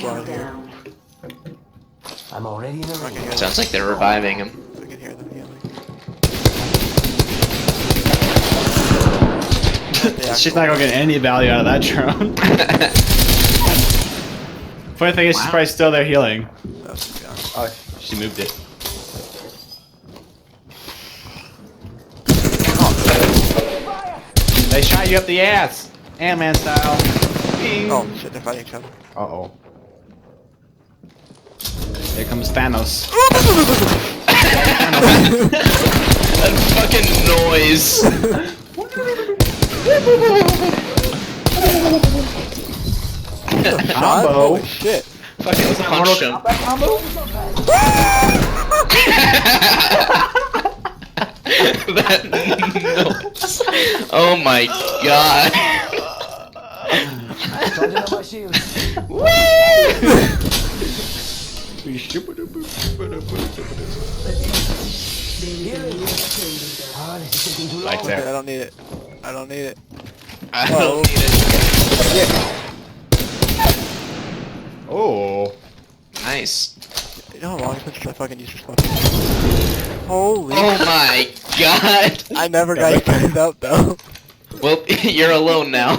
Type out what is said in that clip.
squad here. I'm already in the I can ring. hear Sounds like they're reviving him. them. I can hear them healing. She's not gonna get any value out of that drone. Funny thing is, she's probably still there healing. Oh, she moved it. They shot you up the ass! Ant-Man style. Bing. Oh shit, they're fighting each other. Uh-oh. Here comes Thanos. That fucking noise. Combo. Holy shit. Fucking punched him. That noise. Oh my god. Charging up my shield. Oh, this is taking too long. Lights Okay, out. I don't need it. I don't need it. I don't need it. Oh. Nice. You know how long it took to fucking use your fucking... Holy Oh my god. I never got you guys out though. Well, you're alone now.